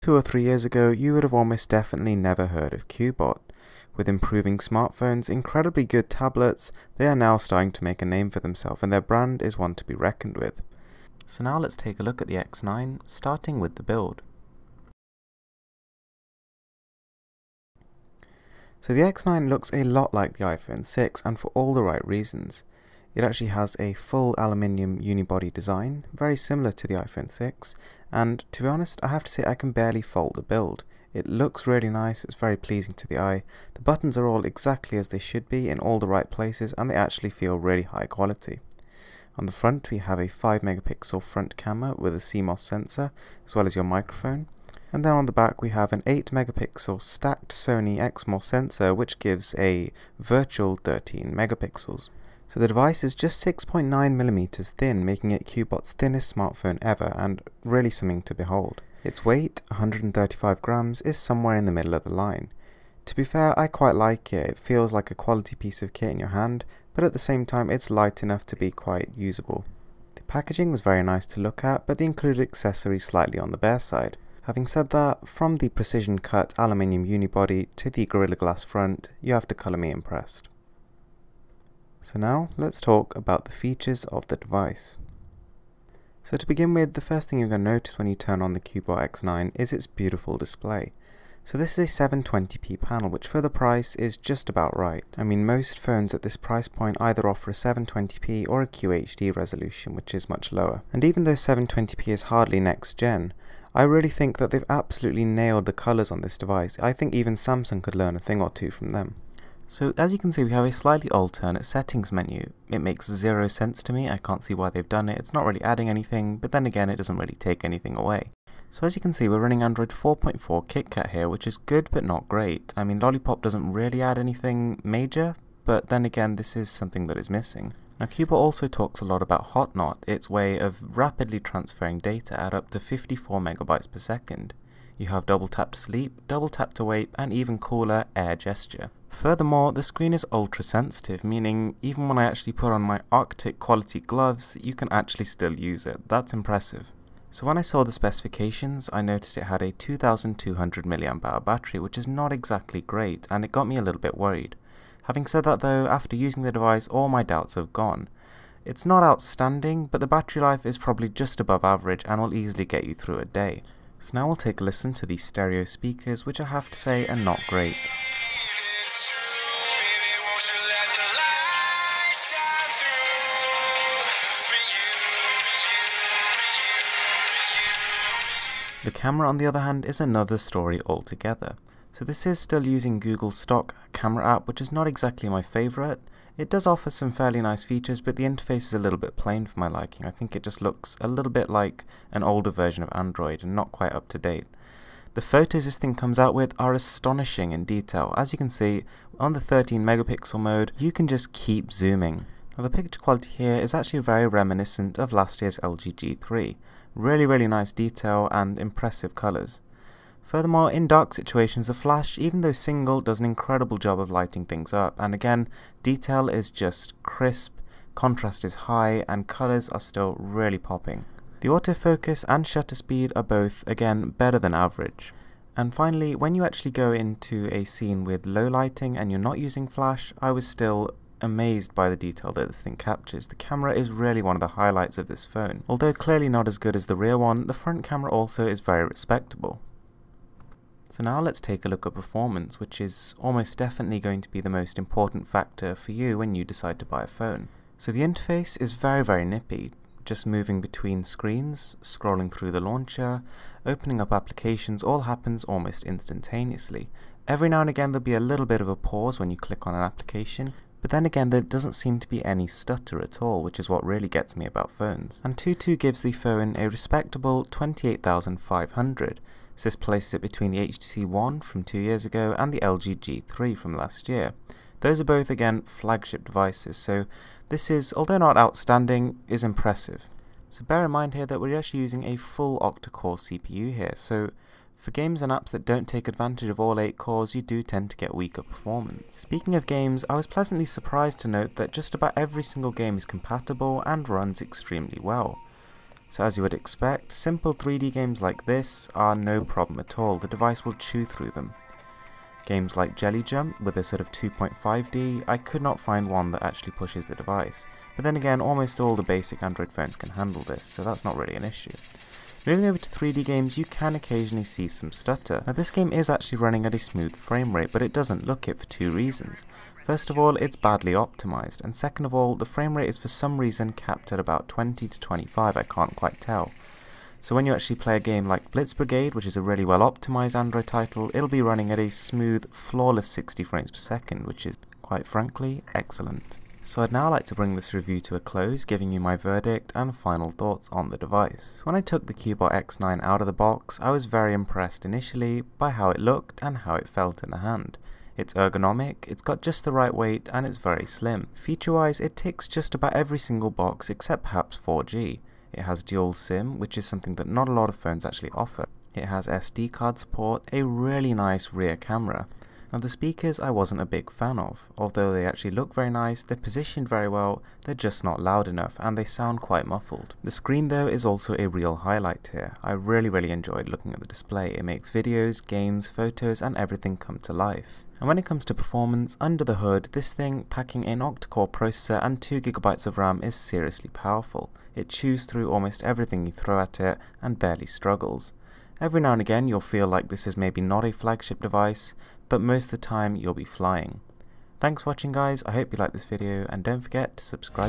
2 or 3 years ago, you would have almost definitely never heard of Cubot. With improving smartphones, incredibly good tablets, they are now starting to make a name for themselves, and their brand is one to be reckoned with. So now let's take a look at the X9, starting with the build. So the X9 looks a lot like the iPhone 6, and for all the right reasons. It actually has a full aluminium unibody design, very similar to the iPhone 6, and to be honest, I have to say I can barely fault the build. It looks really nice, it's very pleasing to the eye, the buttons are all exactly as they should be in all the right places, and they actually feel really high quality. On the front we have a 5 megapixel front camera with a CMOS sensor, as well as your microphone. And then on the back we have an 8 megapixel stacked Sony XMOS sensor, which gives a virtual 13 megapixels. So the device is just 6.9mm thin, making it Cubot's thinnest smartphone ever, and really something to behold. Its weight, 135 grams, is somewhere in the middle of the line. To be fair, I quite like it. It feels like a quality piece of kit in your hand, but at the same time it's light enough to be quite usable. The packaging was very nice to look at, but the included accessories slightly on the bare side. Having said that, from the precision cut aluminium unibody to the Gorilla Glass front, you have to colour me impressed. So now, let's talk about the features of the device. So to begin with, the first thing you're going to notice when you turn on the Cubot X9 is its beautiful display. So this is a 720p panel, which for the price is just about right. I mean, most phones at this price point either offer a 720p or a QHD resolution, which is much lower. And even though 720p is hardly next gen, I really think that they've absolutely nailed the colours on this device. I think even Samsung could learn a thing or two from them. So as you can see, we have a slightly alternate settings menu. It makes zero sense to me. I can't see why they've done it. It's not really adding anything, but then again, it doesn't really take anything away. So as you can see, we're running Android 4.4 KitKat here, which is good but not great. I mean, Lollipop doesn't really add anything major, but then again, this is something that is missing. Now Cubot also talks a lot about Hotnot, its way of rapidly transferring data at up to 54 megabytes per second. You have double tap to sleep, double tap to wake, and even cooler air gesture. Furthermore, the screen is ultra sensitive, meaning even when I actually put on my Arctic quality gloves, you can actually still use it. That's impressive. So when I saw the specifications, I noticed it had a 2200 mAh battery, which is not exactly great, and it got me a little bit worried. Having said that though, after using the device, all my doubts have gone. It's not outstanding, but the battery life is probably just above average and will easily get you through a day. So now we'll take a listen to these stereo speakers, which I have to say are not great. The camera, on the other hand, is another story altogether. So this is still using Google's stock camera app, which is not exactly my favourite. It does offer some fairly nice features, but the interface is a little bit plain for my liking. I think it just looks a little bit like an older version of Android and not quite up to date. The photos this thing comes out with are astonishing in detail. As you can see, on the 13 megapixel mode, you can just keep zooming. Now the picture quality here is actually very reminiscent of last year's LG G3. Really nice detail and impressive colours. Furthermore, in dark situations, the flash, even though single, does an incredible job of lighting things up, and again, detail is just crisp, contrast is high, and colours are still really popping. The autofocus and shutter speed are both, again, better than average. And finally, when you actually go into a scene with low lighting and you're not using flash, I was still amazed by the detail that this thing captures. The camera is really one of the highlights of this phone. Although clearly not as good as the rear one, the front camera also is very respectable. So now let's take a look at performance, which is almost definitely going to be the most important factor for you when you decide to buy a phone. So the interface is very nippy, just moving between screens, scrolling through the launcher, opening up applications, all happens almost instantaneously. Every now and again there'll be a little bit of a pause when you click on an application, but then again there doesn't seem to be any stutter at all, which is what really gets me about phones. And Antutu gives the phone a respectable 28,500. So this places it between the HTC One from 2 years ago and the LG G3 from last year. Those are both, again, flagship devices, so this is, although not outstanding, is impressive. So bear in mind here that we're actually using a full octa-core CPU here, so for games and apps that don't take advantage of all 8 cores, you do tend to get weaker performance. Speaking of games, I was pleasantly surprised to note that just about every single game is compatible and runs extremely well. So as you would expect, simple 3D games like this are no problem at all. The device will chew through them. Games like Jelly Jump with a sort of 2.5D, I could not find one that actually pushes the device. But then again, almost all the basic Android phones can handle this, so that's not really an issue. Moving over to 3D games, you can occasionally see some stutter. Now this game is actually running at a smooth frame rate, but it doesn't look it for two reasons. First of all, it's badly optimized, and second of all, the frame rate is for some reason capped at about 20 to 25, I can't quite tell. So when you actually play a game like Blitz Brigade, which is a really well optimized Android title, it'll be running at a smooth, flawless 60 frames per second, which is, quite frankly, excellent. So I'd now like to bring this review to a close, giving you my verdict and final thoughts on the device. So when I took the Cubot X9 out of the box, I was very impressed initially by how it looked and how it felt in the hand. It's ergonomic, it's got just the right weight, and it's very slim. Feature-wise, it ticks just about every single box except perhaps 4G. It has dual SIM, which is something that not a lot of phones actually offer. It has SD card support, a really nice rear camera. Now the speakers I wasn't a big fan of. Although they actually look very nice, they're positioned very well, they're just not loud enough and they sound quite muffled. The screen though is also a real highlight here. I really enjoyed looking at the display. It makes videos, games, photos and everything come to life. And when it comes to performance, under the hood, this thing packing an octa-core processor and 2GB of RAM is seriously powerful. It chews through almost everything you throw at it and barely struggles. Every now and again you'll feel like this is maybe not a flagship device, but most of the time you'll be flying. Thanks for watching guys, I hope you liked this video and don't forget to subscribe.